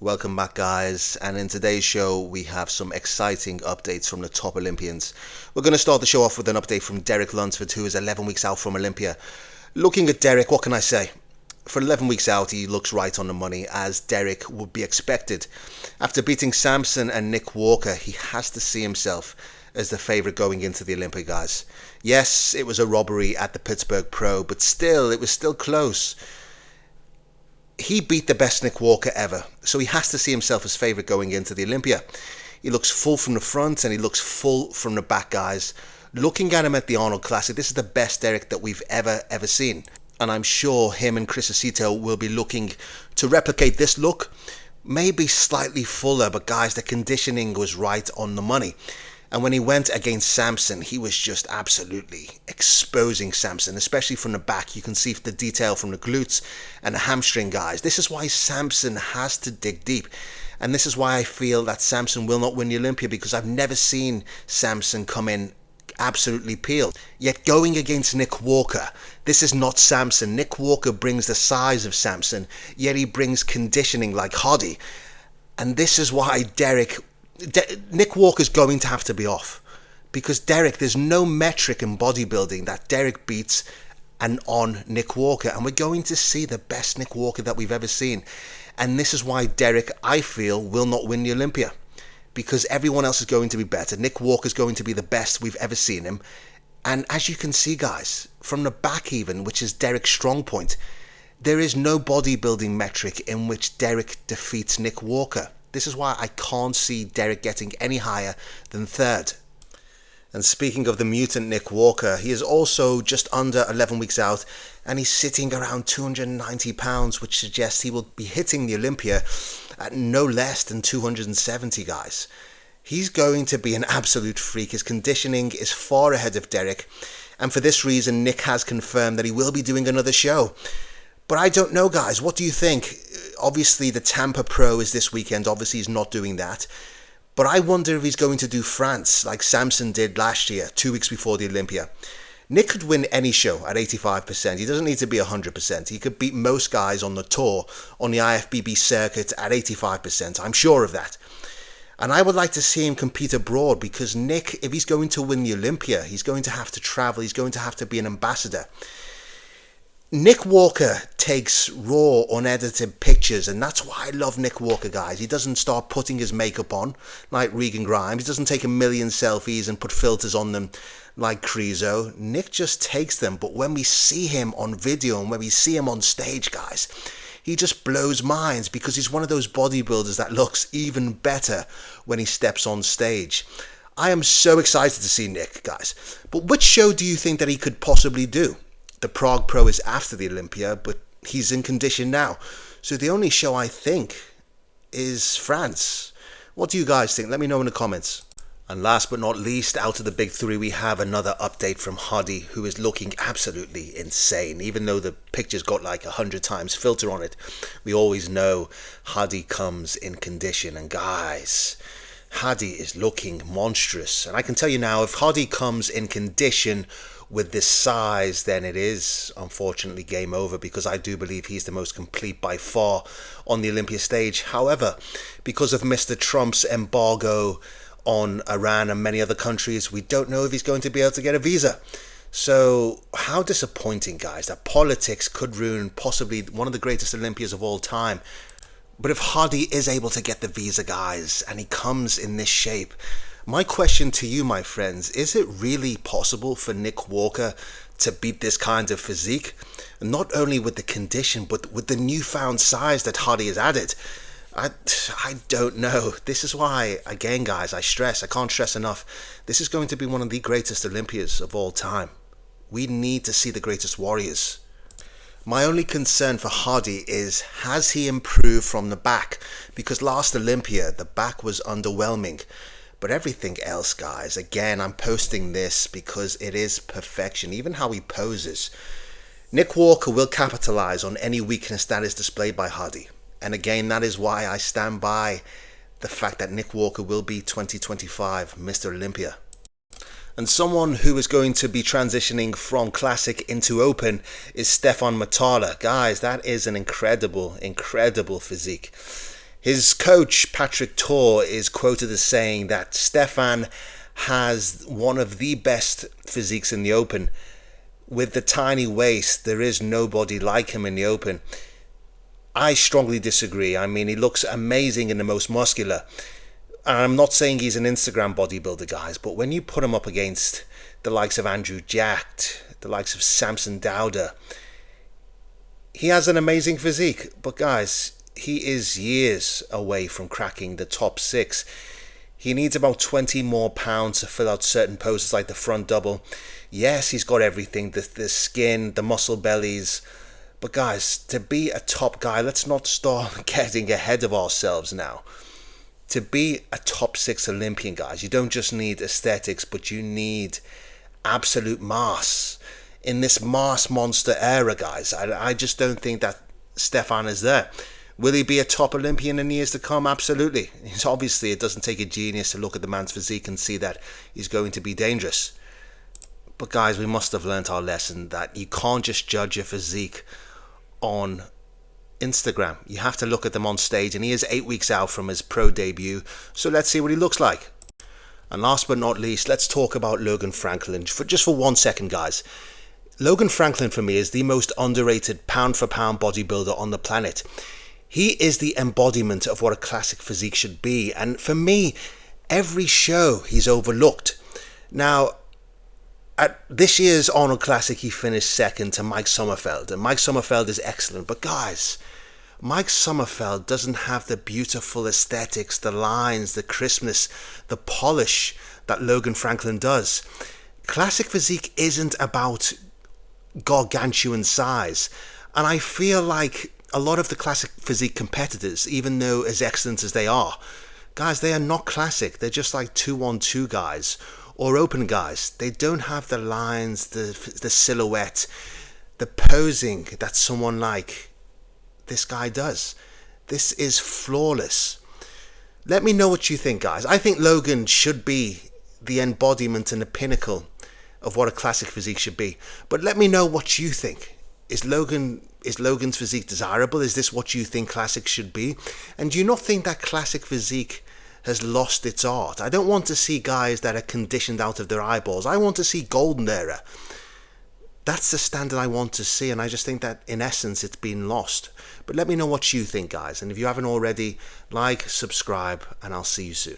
Welcome back, guys, and in today's show we have some exciting updates from the top Olympians. We're going to start the show off with an update from Derek Lunsford, who is 11 weeks out from Olympia. Looking at Derek, what can I say? For 11 weeks out, he looks right on the money, as Derek would be expected. After beating Samson and Nick Walker, he has to see himself as the favourite going into the Olympia, guys. Yes, it was a robbery at the Pittsburgh Pro, but still, it was still close. He beat the best Nick Walker ever, so he has to see himself as favourite going into the Olympia. He looks full from the front and he looks full from the back, guys. Looking at him at the Arnold Classic, this is the best Derek that we've ever seen. And I'm sure him and Chris Aceto will be looking to replicate this look. Maybe slightly fuller, but guys, the conditioning was right on the money. And when he went against Samson, he was just absolutely exposing Samson, especially from the back. You can see the detail from the glutes and the hamstring, guys. This is why Samson has to dig deep. And this is why I feel that Samson will not win the Olympia, because I've never seen Samson come in absolutely peeled. Yet going against Nick Walker, this is not Samson. Nick Walker brings the size of Samson, yet he brings conditioning like Hadi. And this is why Nick Walker's going to have to be off, because there's no metric in bodybuilding that Derek beats and on Nick Walker, and we're going to see the best Nick Walker that we've ever seen. And this is why Derek, I feel, will not win the Olympia, because everyone else is going to be better. Nick Walker's going to be the best we've ever seen him. And as you can see, guys, from the back even, which is Derek's strong point, there is no bodybuilding metric in which Derek defeats Nick Walker. This is why I can't see Derek getting any higher than third. And speaking of the mutant Nick Walker, he is also just under 11 weeks out, and he's sitting around 290 pounds, which suggests he will be hitting the Olympia at no less than 270, guys. He's going to be an absolute freak. His conditioning is far ahead of Derek, and for this reason, Nick has confirmed that he will be doing another show. But I don't know, guys. What do you think? Obviously, the Tampa Pro is this weekend. Obviously, he's not doing that. But I wonder if he's going to do France like Samson did last year, 2 weeks before the Olympia. Nick could win any show at 85%. He doesn't need to be 100%. He could beat most guys on the tour, on the IFBB circuit at 85%. I'm sure of that. And I would like to see him compete abroad, because Nick, if he's going to win the Olympia, he's going to have to travel. He's going to have to be an ambassador. Nick Walker takes raw, unedited pictures, and that's why I love Nick Walker, guys. He doesn't start putting his makeup on like Regan Grimes. He doesn't take a million selfies and put filters on them like Crezo. Nick just takes them, but when we see him on video and when we see him on stage, guys, he just blows minds, because he's one of those bodybuilders that looks even better when he steps on stage. I am so excited to see Nick, guys. But which show do you think that he could possibly do? The Prague Pro is after the Olympia, but he's in condition now. So the only show I think is France. What do you guys think? Let me know in the comments. And last but not least, out of the big three, we have another update from Hadi, who is looking absolutely insane. Even though the picture's got like 100 times filter on it, we always know Hadi comes in condition. And guys, Hadi is looking monstrous. And I can tell you now, if Hadi comes in condition with this size, then it is unfortunately game over, because I do believe he's the most complete by far on the Olympia stage. However, because of Mr. Trump's embargo on Iran and many other countries, we don't know if he's going to be able to get a visa. So how disappointing, guys, that politics could ruin possibly one of the greatest Olympias of all time. But if Hadi is able to get the visa, guys, and he comes in this shape, my question to you, my friends, is it really possible for Nick Walker to beat this kind of physique? Not only with the condition, but with the newfound size that Hadi has added. I don't know. This is why, again, guys, I can't stress enough, this is going to be one of the greatest Olympias of all time. We need to see the greatest warriors. My only concern for Hadi is, has he improved from the back? Because last Olympia, the back was underwhelming. But everything else, guys, again, I'm posting this because it is perfection. Even how he poses. Nick Walker will capitalize on any weakness that is displayed by Hadi. And again, that is why I stand by the fact that Nick Walker will be 2025 Mr. Olympia. And someone who is going to be transitioning from classic into open is Stefan Matala. Guys, that is an incredible physique. His coach, Patrick Tor, is quoted as saying that Stefan has one of the best physiques in the Open. With the tiny waist, there is nobody like him in the Open. I strongly disagree. I mean, he looks amazing in the most muscular. And I'm not saying he's an Instagram bodybuilder, guys, but when you put him up against the likes of Andrew Jack, the likes of Samson Dowda, he has an amazing physique. But guys, he is years away from cracking the top 6. He needs about 20 more pounds to fill out certain poses like the front double. Yes, he's got everything, the skin, the muscle bellies. But guys, to be a top guy, let's not start getting ahead of ourselves now. To be a top 6 Olympian, guys, you don't just need aesthetics, but you need absolute mass. In this mass monster era, guys, I just don't think that Stefan is there. Will he be a top Olympian in years to come? Absolutely. Obviously, it doesn't take a genius to look at the man's physique and see that he's going to be dangerous. But guys, we must have learnt our lesson that you can't just judge your physique on Instagram. You have to look at them on stage, and he is 8 weeks out from his pro debut, so let's see what he looks like. And last but not least, let's talk about Logan Franklin for 1 second, guys. Logan Franklin for me is the most underrated pound for pound bodybuilder on the planet. He is the embodiment of what a classic physique should be, and for me, every show he's overlooked. Now, at this year's Arnold Classic, he finished second to Mike Sommerfeld, and Mike Sommerfeld is excellent. But guys, Mike Sommerfeld doesn't have the beautiful aesthetics, the lines, the crispness, the polish that Logan Franklin does. Classic physique isn't about gargantuan size, and I feel like a lot of the classic physique competitors, even though as excellent as they are, guys, they are not classic. They're just like 2-on-2 guys or open guys. They don't have the lines, the silhouette, the posing that someone like this guy does. This is flawless. Let me know what you think, guys. I think Logan should be the embodiment and the pinnacle of what a classic physique should be. But let me know what you think. Is Logan's physique desirable? Is this what you think classic should be? And do you not think that classic physique has lost its art? I don't want to see guys that are conditioned out of their eyeballs. I want to see golden era. That's the standard I want to see, and I just think that in essence it's been lost. But let me know what you think, guys, and if you haven't already, like, subscribe, and I'll see you soon.